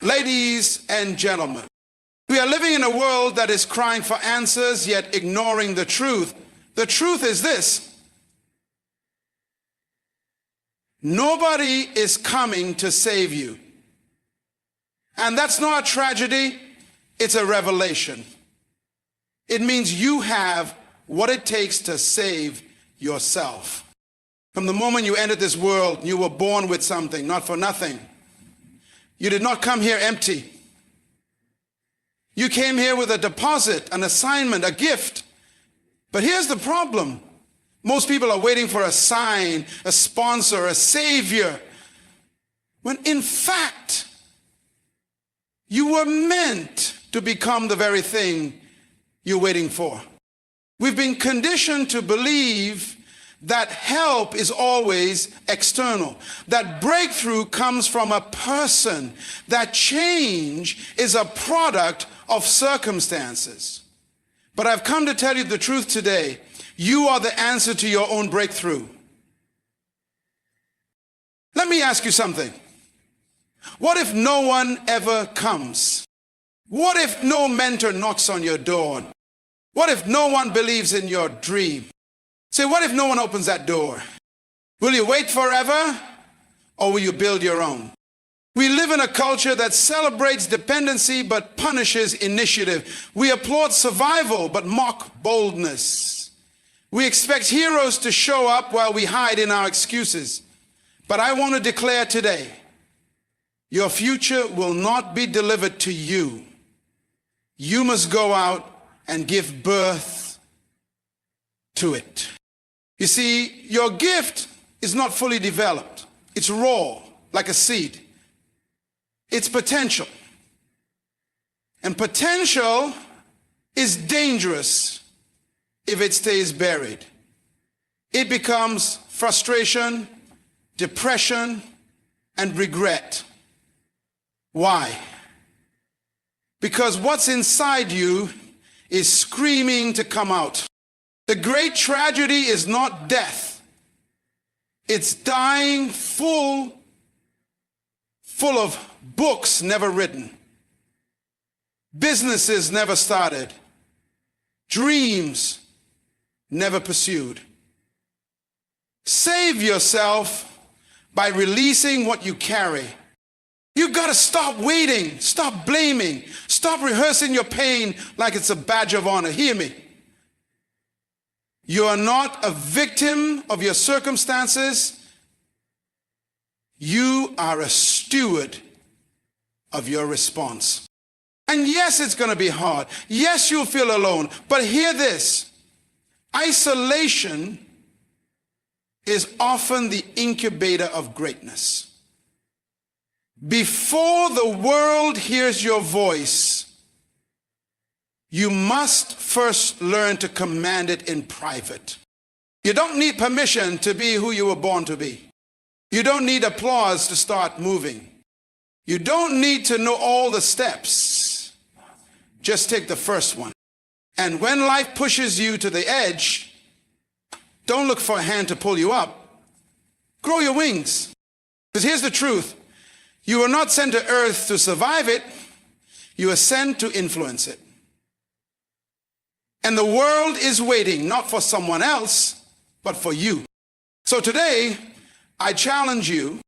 Ladies and gentlemen, we are living in a world that is crying for answers, yet ignoring the truth. The truth is this: nobody is coming to save you. And that's not a tragedy, it's a revelation. It means you have what it takes to save yourself. From the moment you entered this world, you were born with something, not for nothing. You did not come here empty. You came here with a deposit, an assignment, a gift. But here's the problem. Most people are waiting for a sign, a sponsor, a savior, when in fact, you were meant to become the very thing you're waiting for. We've been conditioned to believe that help is always external, that breakthrough comes from a person, that change is a product of circumstances. But I've come to tell you the truth today. You are the answer to your own breakthrough. Let me ask you something. What if no one ever comes? What if no mentor knocks on your door? What if no one believes in your dream? Say, what if no one opens that door? Will you wait forever, or will you build your own? We live in a culture that celebrates dependency but punishes initiative. We applaud survival but mock boldness. We expect heroes to show up while we hide in our excuses. But I want to declare today, your future will not be delivered to you. You must go out and give birth to it. You see, your gift is not fully developed. It's raw, like a seed. It's potential. And potential is dangerous if it stays buried. It becomes frustration, depression, and regret. Why? Because what's inside you is screaming to come out. The great tragedy is not death. It's dying full of books never written, businesses never started, dreams never pursued. Save yourself by releasing what you carry. You've got to stop waiting, stop blaming, stop rehearsing your pain like it's a badge of honor. Hear me. You are not a victim of your circumstances. You are a steward of your response. And yes, it's going to be hard. Yes, you'll feel alone. But hear this. Isolation is often the incubator of greatness. Before the world hears your voice, you must first learn to command it in private. You don't need permission to be who you were born to be. You don't need applause to start moving. You don't need to know all the steps. Just take the first one. And when life pushes you to the edge, don't look for a hand to pull you up. Grow your wings. Because here's the truth. You are not sent to earth to survive it. You are sent to influence it. And the world is waiting not for someone else, but for you. So today, I challenge you,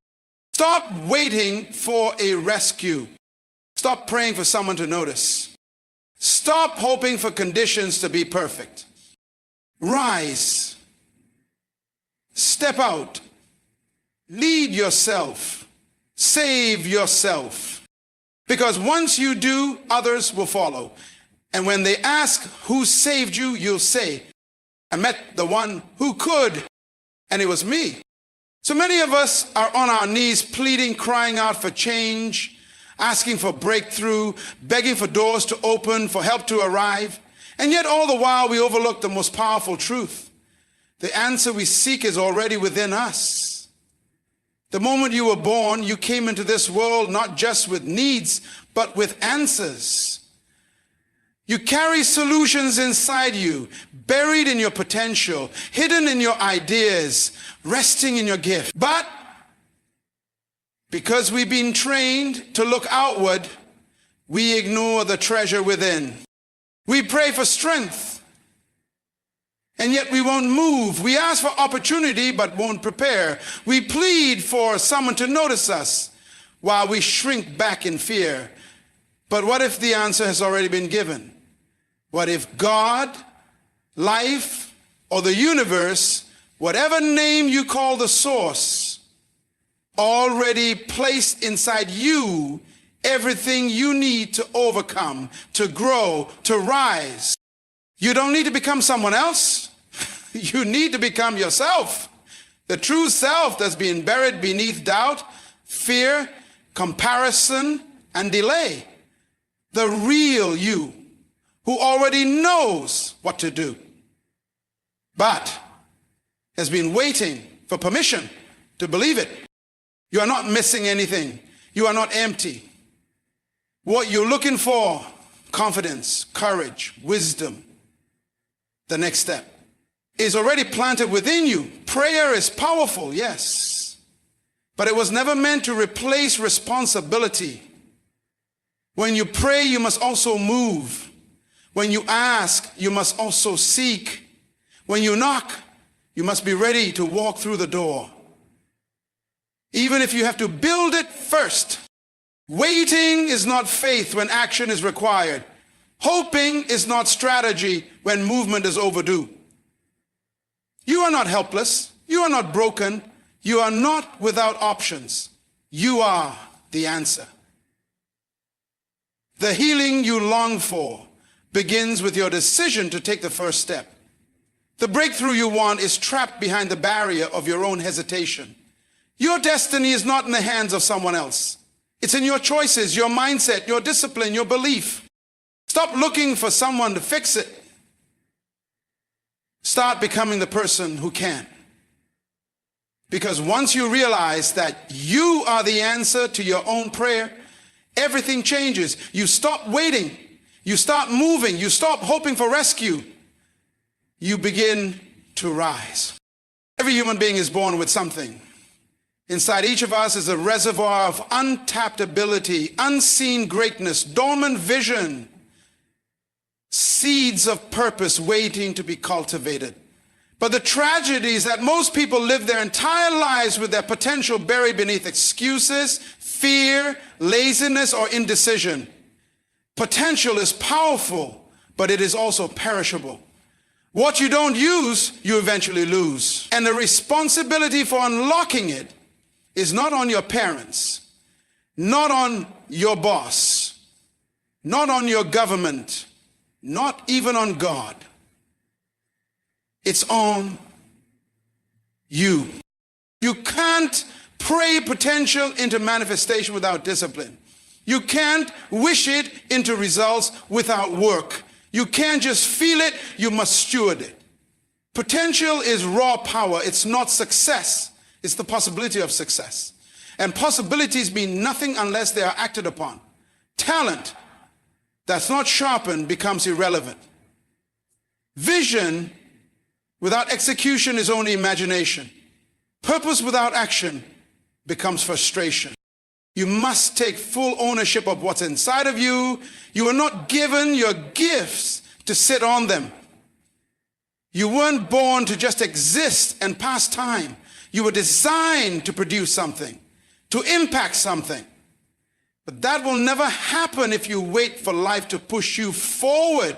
stop waiting for a rescue. Stop praying for someone to notice. Stop hoping for conditions to be perfect. Rise. Step out. Lead yourself. Save yourself. Because once you do, others will follow. And when they ask who saved you, you'll say, I met the one who could, and it was me. So many of us are on our knees pleading, crying out for change, asking for breakthrough, begging for doors to open, for help to arrive. And yet all the while we overlook the most powerful truth. The answer we seek is already within us. The moment you were born, you came into this world not just with needs, but with answers. You carry solutions inside you, buried in your potential, hidden in your ideas, resting in your gift. But Because we've been trained to look outward, we ignore the treasure within. We pray for strength, and yet we won't move. We ask for opportunity, but won't prepare. We plead for someone to notice us while we shrink back in fear. But what if the answer has already been given? What if God, life, or the universe, whatever name you call the source, already placed inside you everything you need to overcome, to grow, to rise? You don't need to become someone else. You need to become yourself. The true self that's been buried beneath doubt, fear, comparison, and delay. The real you, who already knows what to do, but has been waiting for permission to believe it. You are not missing anything. You are not empty. What you're looking for, confidence, courage, wisdom, the next step, is already planted within you. Prayer is powerful, yes, but it was never meant to replace responsibility. When you pray, you must also move. When you ask, you must also seek. When you knock, you must be ready to walk through the door, even if you have to build it first. Waiting is not faith when action is required. Hoping is not strategy when movement is overdue. You are not helpless. You are not broken. You are not without options. You are the answer. The healing you long for begins with your decision to take the first step. The breakthrough you want is trapped behind the barrier of your own hesitation. Your destiny is not in the hands of someone else. It's in your choices, your mindset, your discipline, your belief. Stop looking for someone to fix it. Start becoming the person who can. Because once you realize that you are the answer to your own prayer, everything changes. You stop waiting. You start moving. You stop hoping for rescue. You begin to rise. Every human being is born with something. Inside each of us is a reservoir of untapped ability, unseen greatness, dormant vision, seeds of purpose waiting to be cultivated. But the tragedy is that most people live their entire lives with their potential buried beneath excuses, fear, laziness, or indecision. Potential is powerful, but it is also perishable. What you don't use, you eventually lose. And the responsibility for unlocking it is not on your parents, not on your boss, not on your government, not even on God. It's on you. You can't pray potential into manifestation without discipline. You can't wish it into results without work. You can't just feel it, you must steward it. Potential is raw power. It's not success. It's the possibility of success. And possibilities mean nothing unless they are acted upon. Talent that's not sharpened becomes irrelevant. Vision without execution is only imagination. Purpose without action becomes frustration. You must take full ownership of what's inside of you. You were not given your gifts to sit on them. You weren't born to just exist and pass time. You were designed to produce something, to impact something. But that will never happen if you wait for life to push you forward.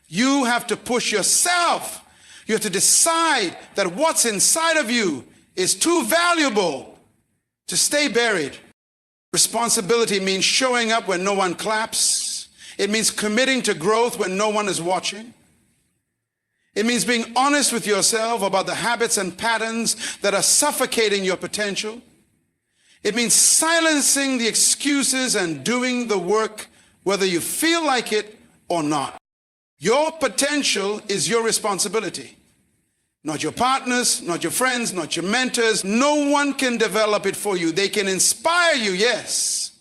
You have to push yourself. You have to decide that what's inside of you is too valuable to stay buried. Responsibility means showing up when no one claps. It means committing to growth when no one is watching. It means being honest with yourself about the habits and patterns that are suffocating your potential. It means silencing the excuses and doing the work whether you feel like it or not. Your potential is your responsibility. Not your partners, not your friends, not your mentors. No one can develop it for you. They can inspire you, yes.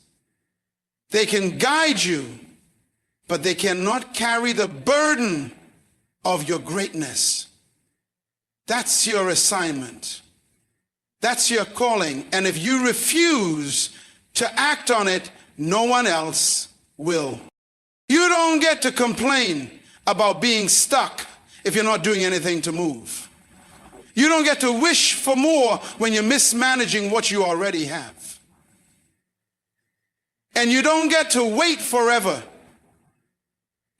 They can guide you, but they cannot carry the burden of your greatness. That's your assignment. That's your calling. And if you refuse to act on it, no one else will. You don't get to complain about being stuck if you're not doing anything to move. You don't get to wish for more when you're mismanaging what you already have. And you don't get to wait forever.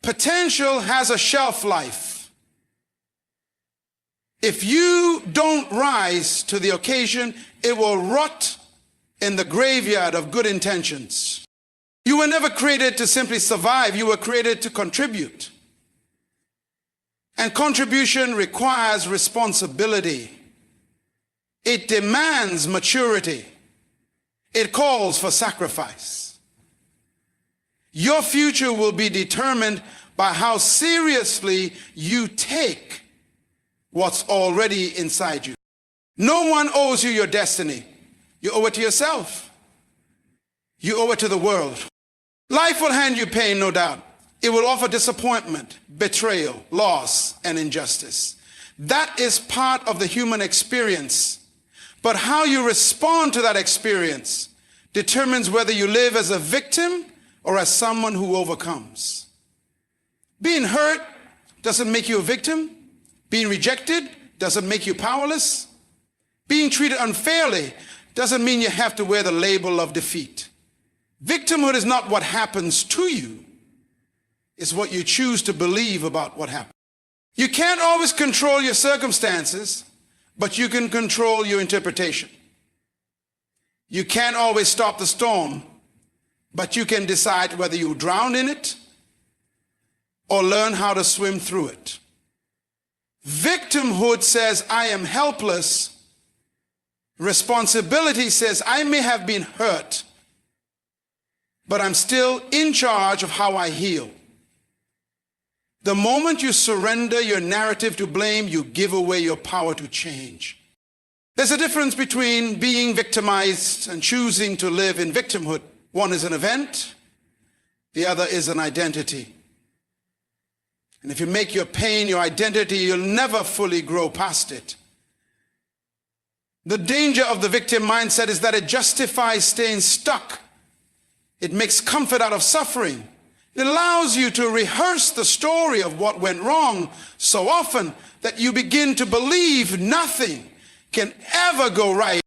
Potential has a shelf life. If you don't rise to the occasion, it will rot in the graveyard of good intentions. You were never created to simply survive. You were created to contribute. And contribution requires responsibility. It demands maturity. It calls for sacrifice. Your future will be determined by how seriously you take what's already inside you. No one owes you your destiny. You owe it to yourself. You owe it to the world. Life will hand you pain, no doubt. It will offer disappointment, betrayal, loss, and injustice. That is part of the human experience. But how you respond to that experience determines whether you live as a victim or as someone who overcomes. Being hurt doesn't make you a victim. Being rejected doesn't make you powerless. Being treated unfairly doesn't mean you have to wear the label of defeat. Victimhood is not what happens to you. It's what you choose to believe about what happened. You can't always control your circumstances, but you can control your interpretation. You can't always stop the storm, but you can decide whether you drown in it or learn how to swim through it. Victimhood says, I am helpless. Responsibility says, I may have been hurt, but I'm still in charge of how I heal. The moment you surrender your narrative to blame, you give away your power to change. There's a difference between being victimized and choosing to live in victimhood. One is an event, the other is an identity. And if you make your pain your identity, you'll never fully grow past it. The danger of the victim mindset is that it justifies staying stuck. It makes comfort out of suffering. It allows you to rehearse the story of what went wrong so often that you begin to believe nothing can ever go right.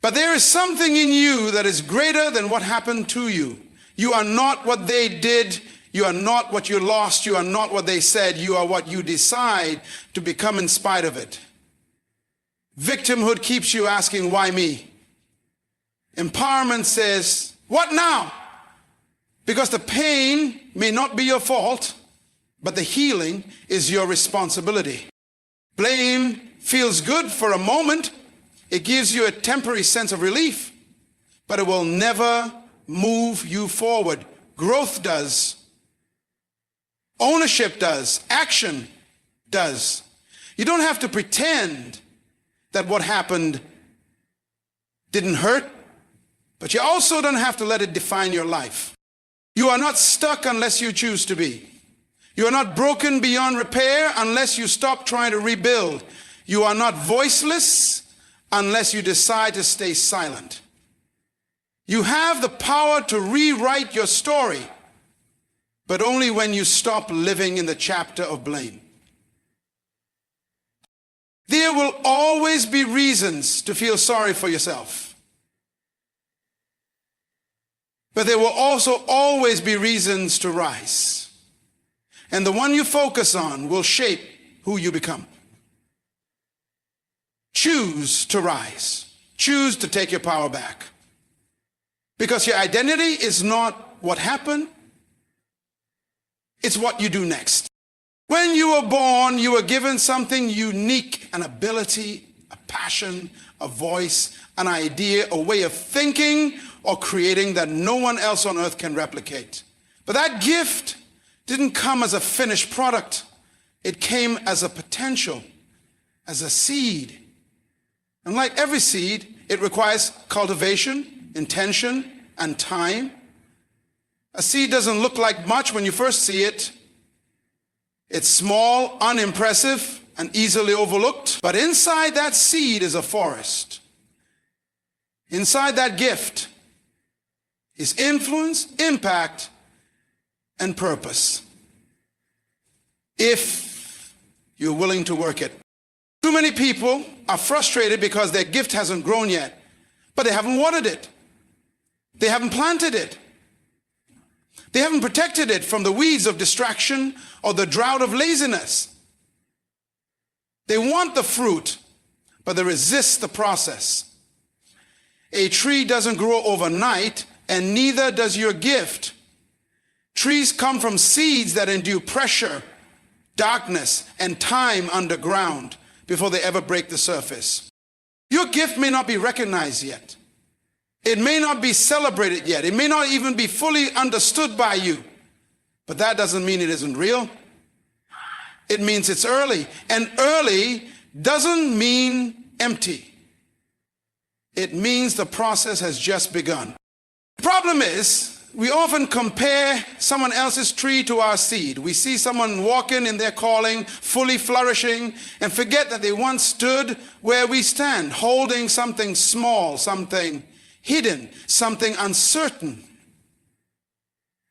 But there is something in you that is greater than what happened to you. You are not what they did. You are not what you lost. You are not what they said. You are what you decide to become in spite of it. Victimhood keeps you asking, why me? Empowerment says, what now? Because the pain may not be your fault, but the healing is your responsibility. Blame feels good for a moment. It gives you a temporary sense of relief, but it will never move you forward. Growth does. Ownership does. Action does. You don't have to pretend that what happened didn't hurt, but you also don't have to let it define your life. You are not stuck unless you choose to be. You are not broken beyond repair unless you stop trying to rebuild. You are not voiceless unless you decide to stay silent. You have the power to rewrite your story, but only when you stop living in the chapter of blame. There will always be reasons to feel sorry for yourself. But there will also always be reasons to rise. And the one you focus on will shape who you become. Choose to rise. Choose to take your power back. Because your identity is not what happened, it's what you do next. When you were born, you were given something unique, an ability, a passion, a voice, an idea, a way of thinking or creating that no one else on earth can replicate. But that gift didn't come as a finished product. It came as a potential, as a seed. And like every seed, it requires cultivation, intention, and time. A seed doesn't look like much when you first see it. It's small, unimpressive, and easily overlooked. But inside that seed is a forest. Inside that gift is influence, impact, and purpose. If you're willing to work it. Too many people are frustrated because their gift hasn't grown yet, but they haven't watered it. They haven't planted it. They haven't protected it from the weeds of distraction or the drought of laziness. They want the fruit, but they resist the process. A tree doesn't grow overnight, and neither does your gift. Trees come from seeds that endure pressure, darkness, and time underground before they ever break the surface. Your gift may not be recognized yet. It may not be celebrated yet. It may not even be fully understood by you. But that doesn't mean it isn't real. It means it's early. And early doesn't mean empty. It means the process has just begun. The problem is, we often compare someone else's tree to our seed. We see someone walking in their calling, fully flourishing, and forget that they once stood where we stand, holding something small, something hidden, something uncertain.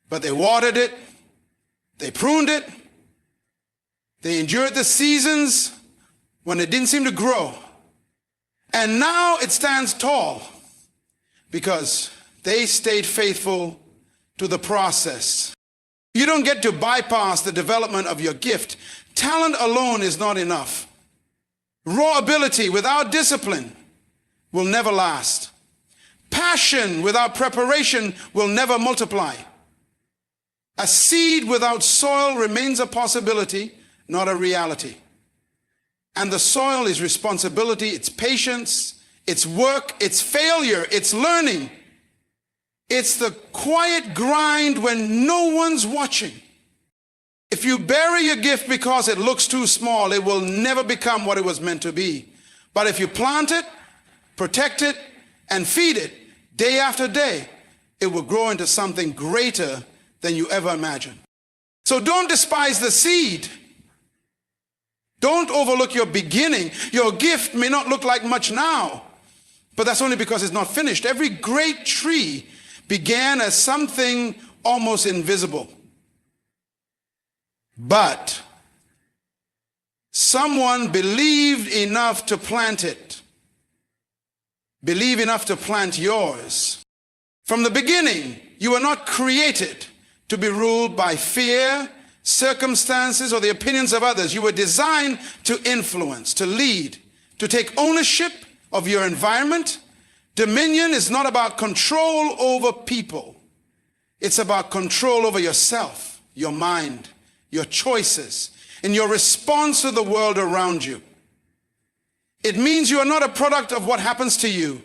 But they watered it, they pruned it, they endured the seasons when it didn't seem to grow. And now it stands tall because they stayed faithful to the process. You don't get to bypass the development of your gift. Talent alone is not enough. Raw ability without discipline will never last. Passion without preparation will never multiply. A seed without soil remains a possibility, not a reality. And the soil is responsibility, it's patience, it's work, it's failure, it's learning. It's the quiet grind when no one's watching. If you bury your gift because it looks too small, it will never become what it was meant to be. But if you plant it, protect it, and feed it day after day, it will grow into something greater than you ever imagined. So don't despise the seed. Don't overlook your beginning. Your gift may not look like much now, but that's only because it's not finished. Every great tree began as something almost invisible. But someone believed enough to plant it. Believe enough to plant yours. From the beginning, you were not created to be ruled by fear, circumstances, or the opinions of others. You were designed to influence, to lead, to take ownership of your environment. Dominion is not about control over people. It's about control over yourself, your mind, your choices, and your response to the world around you. It means you are not a product of what happens to you.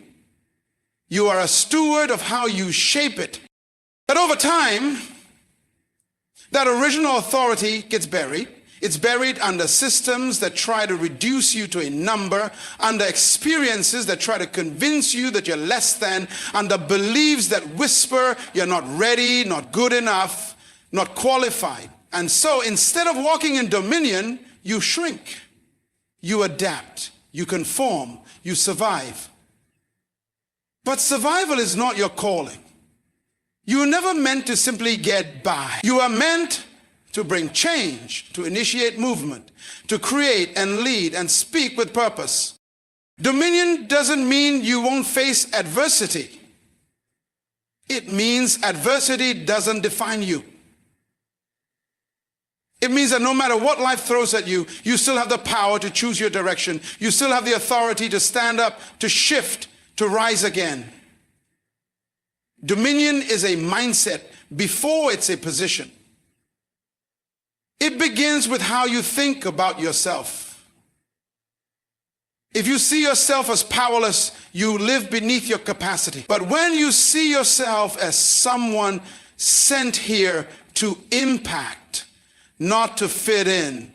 You are a steward of how you shape it. But over time, that original authority gets buried. It's buried under systems that try to reduce you to a number, under experiences that try to convince you that you're less than, under beliefs that whisper you're not ready, not good enough, not qualified. And so instead of walking in dominion, you shrink, you adapt, you conform, you survive. But survival is not your calling. You were never meant to simply get by. You are meant to bring change, to initiate movement, to create and lead and speak with purpose. Dominion doesn't mean you won't face adversity. It means adversity doesn't define you. It means that no matter what life throws at you, you still have the power to choose your direction. You still have the authority to stand up, to shift, to rise again. Dominion is a mindset before it's a position. It begins with how you think about yourself. If you see yourself as powerless, you live beneath your capacity. But when you see yourself as someone sent here to impact, not to fit in,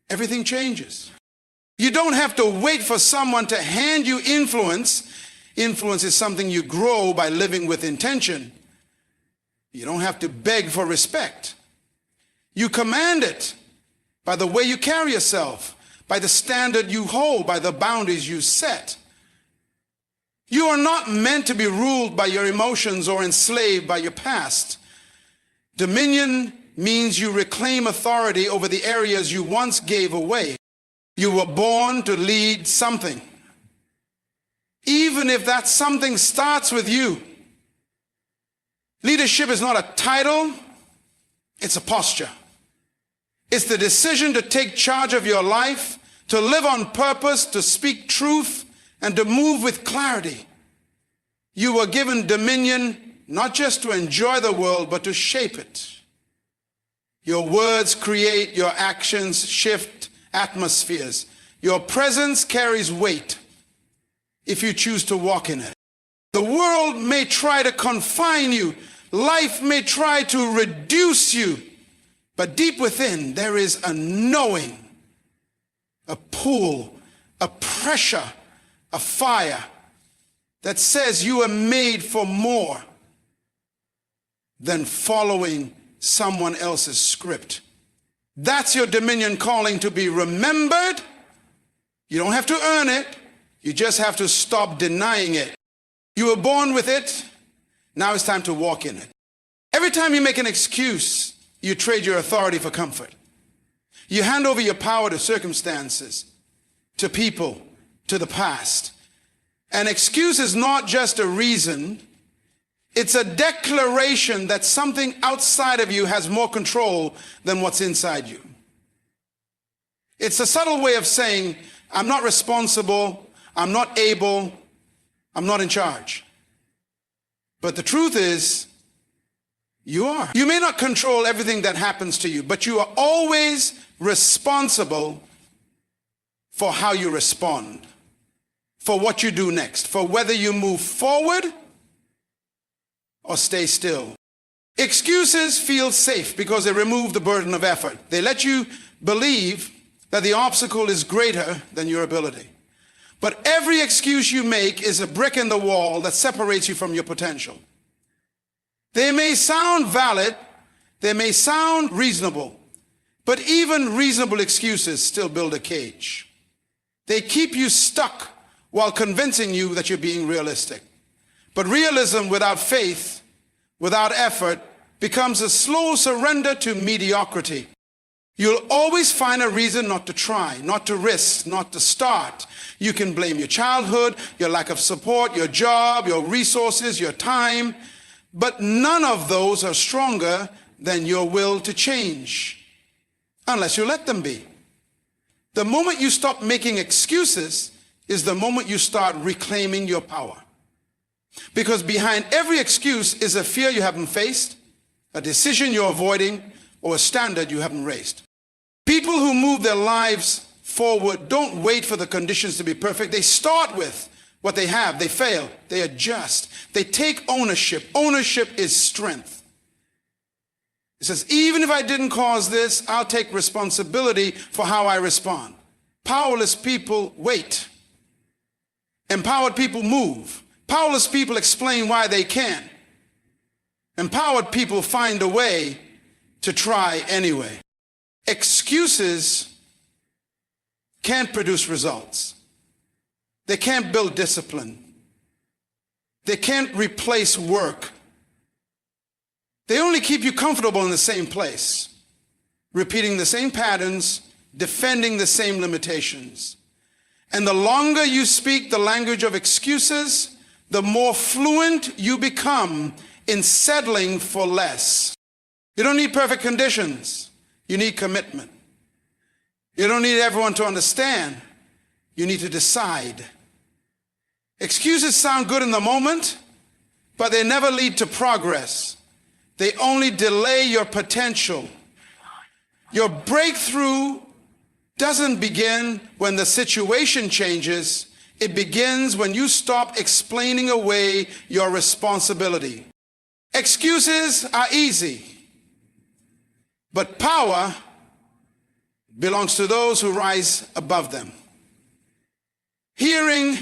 everything changes. You don't have to wait for someone to hand you influence. Influence is something you grow by living with intention. You don't have to beg for respect. You command it by the way you carry yourself, by the standard you hold, by the boundaries you set. You are not meant to be ruled by your emotions or enslaved by your past. Dominion means you reclaim authority over the areas you once gave away. You were born to lead something. Even if that something starts with you. Leadership is not a title, it's a posture. It's the decision to take charge of your life, to live on purpose, to speak truth, and to move with clarity. You were given dominion not just to enjoy the world, but to shape it. Your words create, your actions shift atmospheres. Your presence carries weight if you choose to walk in it. The world may try to confine you. Life may try to reduce you. But deep within, there is a knowing, a pull, a pressure, a fire that says you are made for more than following someone else's script. That's your dominion calling, to be remembered. You don't have to earn it. You just have to stop denying it. You were born with it. Now it's time to walk in it. Every time you make an excuse, you trade your authority for comfort. You hand over your power to circumstances, to people, to the past. An excuse is not just a reason. It's a declaration that something outside of you has more control than what's inside you. It's a subtle way of saying, I'm not responsible, I'm not able, I'm not in charge. But the truth is, you are. You may not control everything that happens to you, but you are always responsible for how you respond, for what you do next, for whether you move forward or stay still. Excuses feel safe because they remove the burden of effort. They let you believe that the obstacle is greater than your ability. But every excuse you make is a brick in the wall that separates you from your potential. They may sound valid, they may sound reasonable, but even reasonable excuses still build a cage. They keep you stuck while convincing you that you're being realistic. But realism without faith, without effort, becomes a slow surrender to mediocrity. You'll always find a reason not to try, not to risk, not to start. You can blame your childhood, your lack of support, your job, your resources, your time, but none of those are stronger than your will to change, unless you let them be. The moment you stop making excuses is the moment you start reclaiming your power. Because behind every excuse is a fear you haven't faced, a decision you're avoiding, or a standard you haven't raised. People who move their lives forward don't wait for the conditions to be perfect. They start with what they have. They fail. They adjust. They take ownership. Ownership is strength. It says, even if I didn't cause this, I'll take responsibility for how I respond. Powerless people wait. Empowered people move. Powerless people explain why they can. Empowered people find a way to try anyway. Excuses can't produce results. They can't build discipline. They can't replace work. They only keep you comfortable in the same place, repeating the same patterns, defending the same limitations. And the longer you speak the language of excuses, the more fluent you become in settling for less. You don't need perfect conditions. You need commitment. You don't need everyone to understand. You need to decide. Excuses sound good in the moment, but they never lead to progress. They only delay your potential. Your breakthrough doesn't begin when the situation changes. It begins when you stop explaining away your responsibility. Excuses are easy, but power belongs to those who rise above them. Hearing,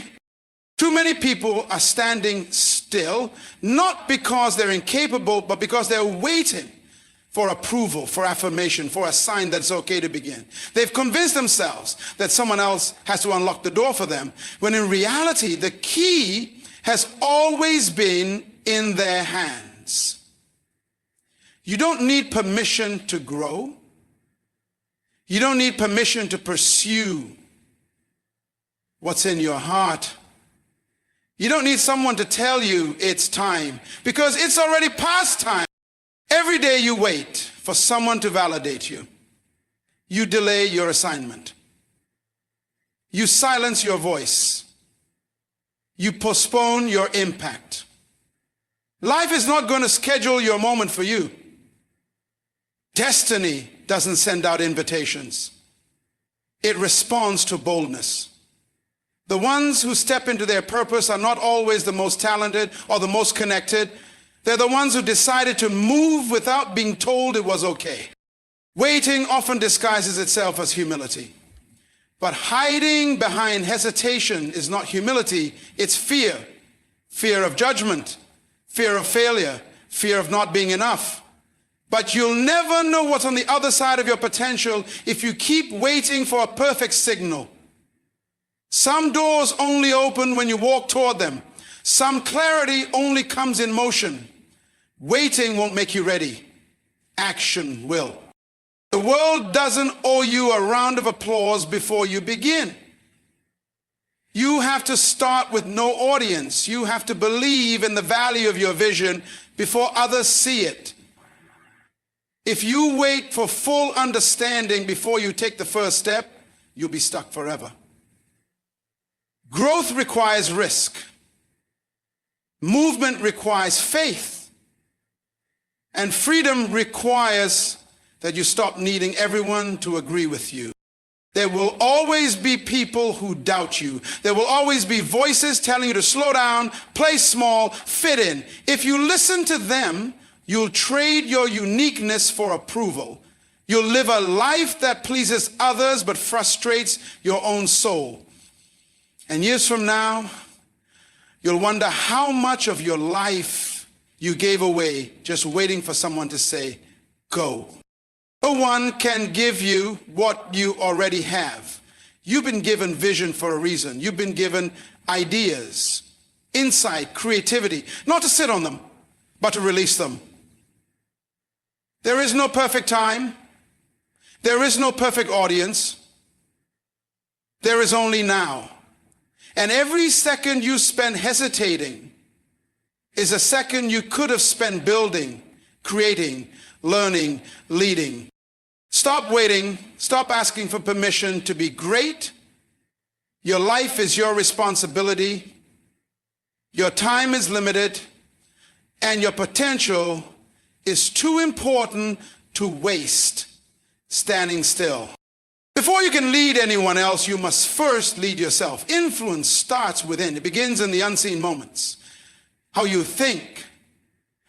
too many people are standing still, not because they're incapable, but because they're waiting for approval, for affirmation, for a sign that it's okay to begin. They've convinced themselves that someone else has to unlock the door for them, when in reality, the key has always been in their hands. You don't need permission to grow. You don't need permission to pursue what's in your heart. You don't need someone to tell you it's time, because it's already past time. Every day you wait for someone to validate you. You delay your assignment. You silence your voice. You postpone your impact. Life is not going to schedule your moment for you. Destiny doesn't send out invitations. It responds to boldness. The ones who step into their purpose are not always the most talented or the most connected. They're the ones who decided to move without being told it was okay. Waiting often disguises itself as humility. But hiding behind hesitation is not humility, it's fear. Fear of judgment, fear of failure, fear of not being enough. But you'll never know what's on the other side of your potential if you keep waiting for a perfect signal. Some doors only open when you walk toward them. Some clarity only comes in motion. Waiting won't make you ready. Action will. The world doesn't owe you a round of applause before you begin. You have to start with no audience. You have to believe in the value of your vision before others see it. If you wait for full understanding before you take the first step, you'll be stuck forever. Growth requires risk. Movement requires faith. And freedom requires that you stop needing everyone to agree with you. There will always be people who doubt you. There will always be voices telling you to slow down, play small, fit in. If you listen to them, you'll trade your uniqueness for approval. You'll live a life that pleases others but frustrates your own soul. And years from now, you'll wonder how much of your life you gave away just waiting for someone to say, go. No one can give you what you already have. You've been given vision for a reason. You've been given ideas, insight, creativity, not to sit on them, but to release them. There is no perfect time. There is no perfect audience. There is only now. And every second you spend hesitating is a second you could have spent building, creating, learning, leading. Stop waiting. Stop asking for permission to be great. Your life is your responsibility. Your time is limited. And your potential is too important to waste standing still. Before you can lead anyone else, you must first lead yourself. Influence starts within. It begins in the unseen moments. How you think,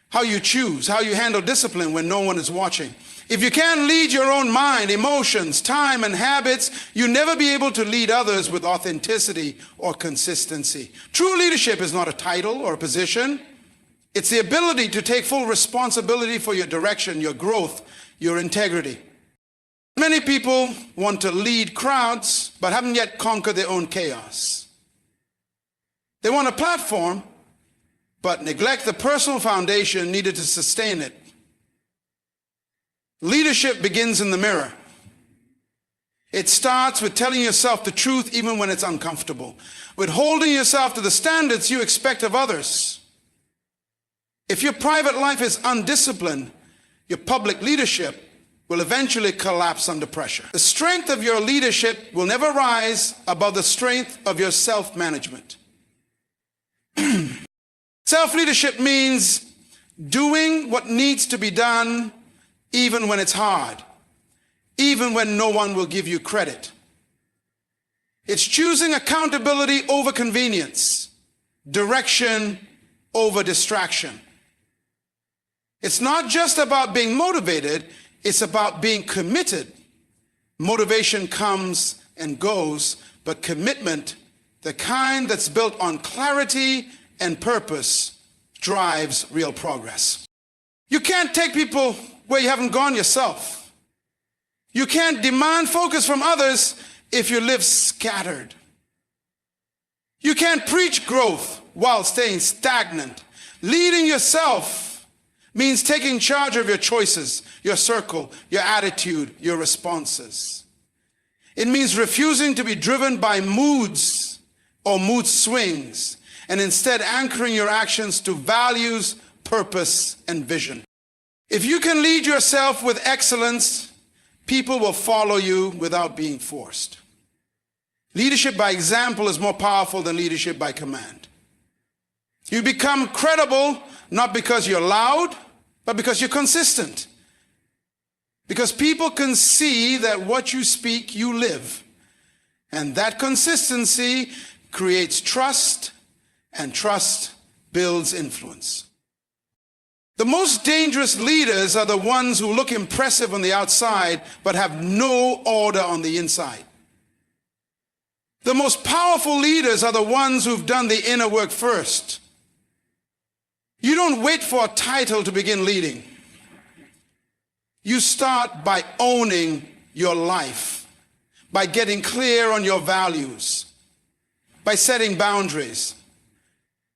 how you choose, how you handle discipline when no one is watching. If you can't lead your own mind, emotions, time, and habits, you'll never be able to lead others with authenticity or consistency. True leadership is not a title or a position. It's the ability to take full responsibility for your direction, your growth, your integrity. Many people want to lead crowds, but haven't yet conquered their own chaos. They want a platform, but neglect the personal foundation needed to sustain it. Leadership begins in the mirror. It starts with telling yourself the truth even when it's uncomfortable, with holding yourself to the standards you expect of others. If your private life is undisciplined, your public leadership will eventually collapse under pressure. The strength of your leadership will never rise above the strength of your self-management. Self-leadership means doing what needs to be done even when it's hard, even when no one will give you credit. It's choosing accountability over convenience, direction over distraction. It's not just about being motivated, it's about being committed. Motivation comes and goes, but commitment, the kind that's built on clarity and purpose, drives real progress. You can't take people where you haven't gone yourself. You can't demand focus from others if you live scattered. You can't preach growth while staying stagnant. Leading yourself means taking charge of your choices, your circle, your attitude, your responses. It means refusing to be driven by moods or mood swings, and instead anchoring your actions to values, purpose, and vision. If you can lead yourself with excellence, people will follow you without being forced. Leadership by example is more powerful than leadership by command. You become credible not because you're loud, but because you're consistent. Because people can see that what you speak, you live. And that consistency creates trust, and trust builds influence. The most dangerous leaders are the ones who look impressive on the outside, but have no order on the inside. The most powerful leaders are the ones who've done the inner work first. You don't wait for a title to begin leading. You start by owning your life, by getting clear on your values, by setting boundaries,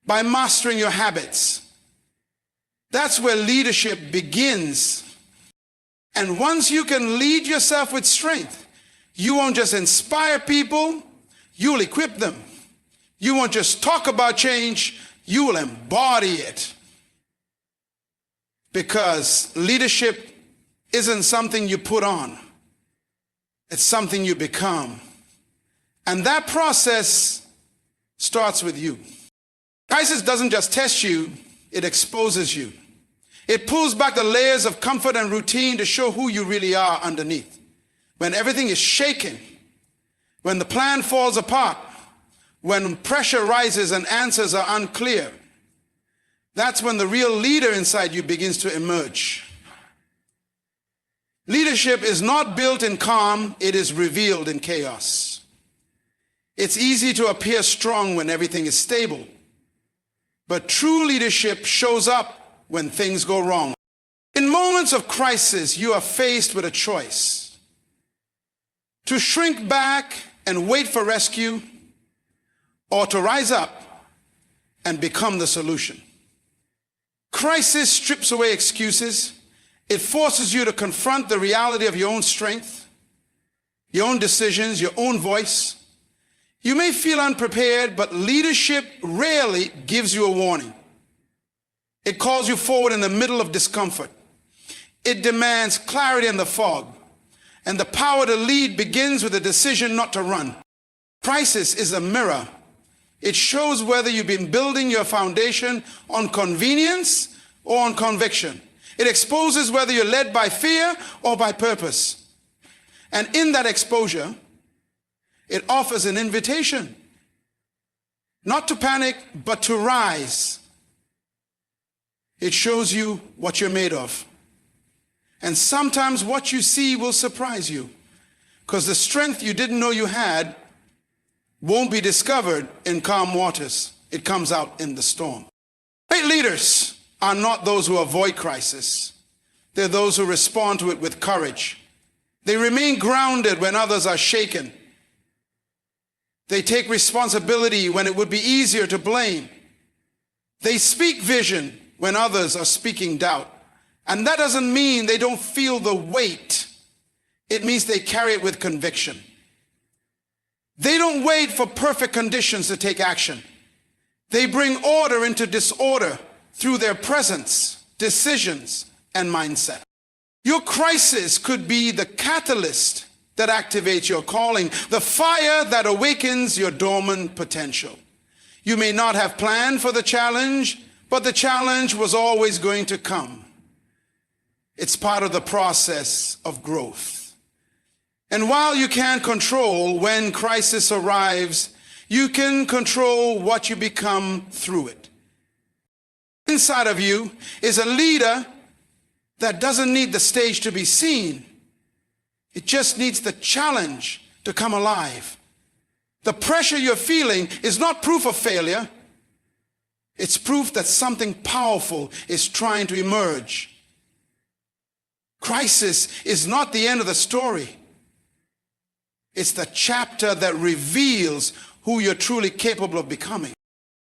by mastering your habits. That's where leadership begins. And once you can lead yourself with strength, you won't just inspire people, you'll equip them. You won't just talk about change, you will embody it. Because leadership isn't something you put on. It's something you become. And that process starts with you. Crisis doesn't just test you, it exposes you. It pulls back the layers of comfort and routine to show who you really are underneath. When everything is shaken, when the plan falls apart, when pressure rises and answers are unclear, that's when the real leader inside you begins to emerge. Leadership is not built in calm, it is revealed in chaos. It's easy to appear strong when everything is stable, but true leadership shows up when things go wrong. In moments of crisis, you are faced with a choice: to shrink back and wait for rescue, or to rise up and become the solution. Crisis strips away excuses. It forces you to confront the reality of your own strength, your own decisions, your own voice. You may feel unprepared, but leadership rarely gives you a warning. It calls you forward in the middle of discomfort. It demands clarity in the fog. And the power to lead begins with a decision not to run. Crisis is a mirror. It shows whether you've been building your foundation on convenience or on conviction. It exposes whether you're led by fear or by purpose. And in that exposure, it offers an invitation, not to panic, but to rise. It shows you what you're made of. And sometimes what you see will surprise you, because the strength you didn't know you had won't be discovered in calm waters. It comes out in the storm. Great leaders are not those who avoid crisis. They're those who respond to it with courage. They remain grounded when others are shaken. They take responsibility when it would be easier to blame. They speak vision when others are speaking doubt. And that doesn't mean they don't feel the weight. It means they carry it with conviction. They don't wait for perfect conditions to take action. They bring order into disorder through their presence, decisions, and mindset. Your crisis could be the catalyst that activates your calling, the fire that awakens your dormant potential. You may not have planned for the challenge, but the challenge was always going to come. It's part of the process of growth. And while you can't control when crisis arrives, you can control what you become through it. Inside of you is a leader that doesn't need the stage to be seen. It just needs the challenge to come alive. The pressure you're feeling is not proof of failure. It's proof that something powerful is trying to emerge. Crisis is not the end of the story. It's the chapter that reveals who you're truly capable of becoming.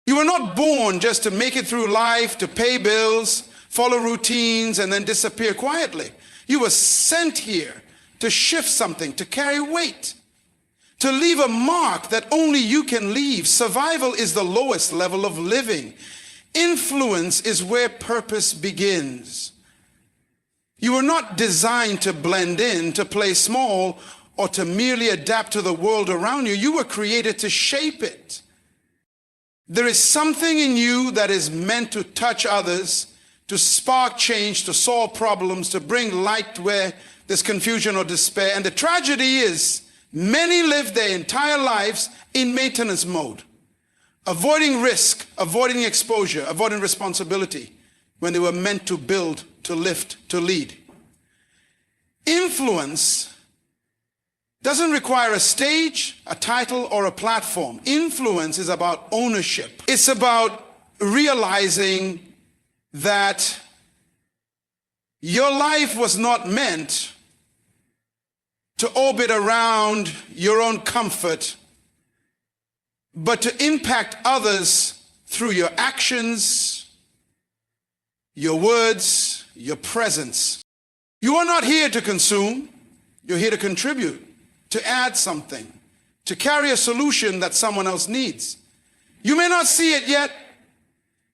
You were not born just to make it through life, to pay bills, follow routines, and then disappear quietly. You were sent here to shift something, to carry weight, to leave a mark that only you can leave. Survival is the lowest level of living. Influence is where purpose begins. You were not designed to blend in, to play small, or to merely adapt to the world around you. You were created to shape it. There is something in you that is meant to touch others, to spark change, to solve problems, to bring light where there's confusion or despair. And the tragedy is, many live their entire lives in maintenance mode, avoiding risk, avoiding exposure, avoiding responsibility, when they were meant to build, to lift, to lead. Influence doesn't require a stage, a title, or a platform. Influence is about ownership. It's about realizing that your life was not meant to orbit around your own comfort, but to impact others through your actions, your words, your presence. You are not here to consume. You're here to contribute, to add something, to carry a solution that someone else needs. You may not see it yet,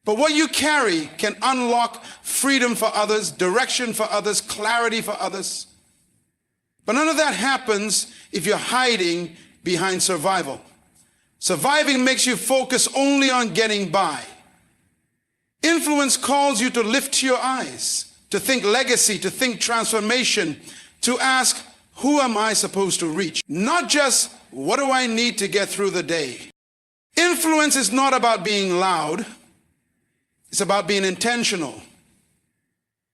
but what you carry can unlock freedom for others, direction for others, clarity for others. But none of that happens if you're hiding behind survival. Surviving makes you focus only on getting by. Influence calls you to lift your eyes, to think legacy, to think transformation, to ask, who am I supposed to reach? Not just, what do I need to get through the day? Influence is not about being loud. It's about being intentional.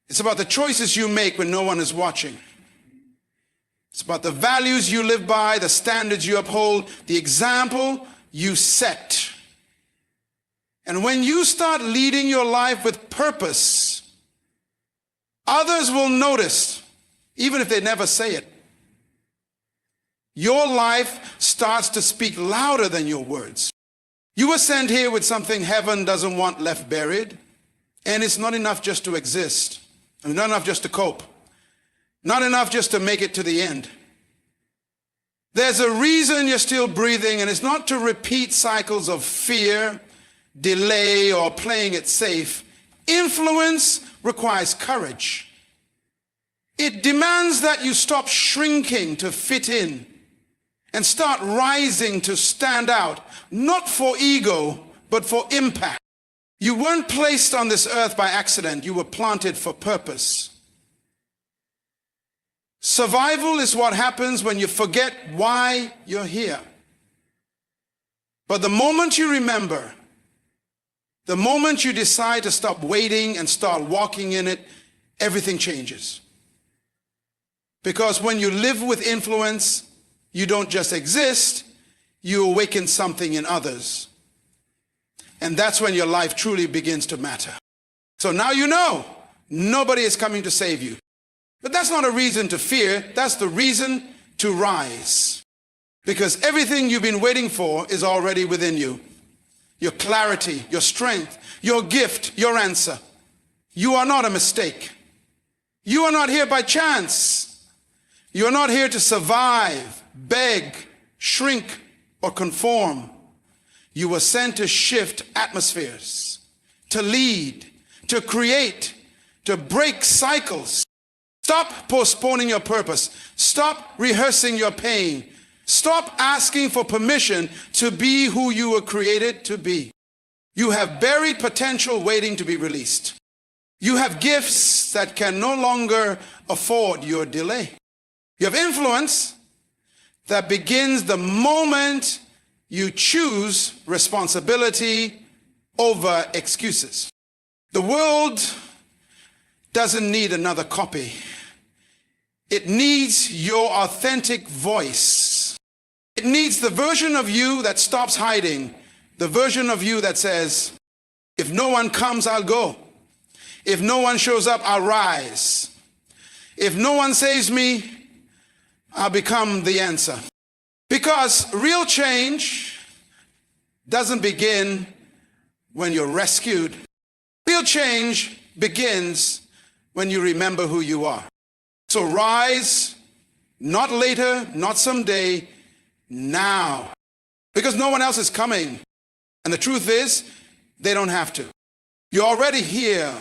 It's about the choices you make when no one is watching. It's about the values you live by, the standards you uphold, the example you set. And when you start leading your life with purpose, others will notice, even if they never say it. Your life starts to speak louder than your words. You were sent here with something heaven doesn't want left buried. And it's not enough just to exist. And not enough just to cope. Not enough just to make it to the end. There's a reason you're still breathing, and it's not to repeat cycles of fear, delay, or playing it safe. Influence requires courage. It demands that you stop shrinking to fit in and start rising to stand out, not for ego, but for impact. You weren't placed on this earth by accident. You were planted for purpose. Survival is what happens when you forget why you're here. But the moment you remember, the moment you decide to stop waiting and start walking in it, everything changes. Because when you live with influence, you don't just exist, you awaken something in others. And that's when your life truly begins to matter. So now you know, nobody is coming to save you. But that's not a reason to fear, that's the reason to rise. Because everything you've been waiting for is already within you. Your clarity, your strength, your gift, your answer. You are not a mistake. You are not here by chance. You are not here to survive, beg, shrink, or conform. You were sent to shift atmospheres, to lead, to create, to break cycles. Stop postponing your purpose. Stop rehearsing your pain. Stop asking for permission to be who you were created to be. You have buried potential waiting to be released. You have gifts that can no longer afford your delay. You have influence that begins the moment you choose responsibility over excuses. The world doesn't need another copy. It needs your authentic voice. It needs the version of you that stops hiding, the version of you that says, if no one comes, I'll go. If no one shows up, I'll rise. If no one saves me, I'll become the answer. Because real change doesn't begin when you're rescued. Real change begins when you remember who you are. So rise, not later, not someday, now. Because no one else is coming. And the truth is, they don't have to. You're already here.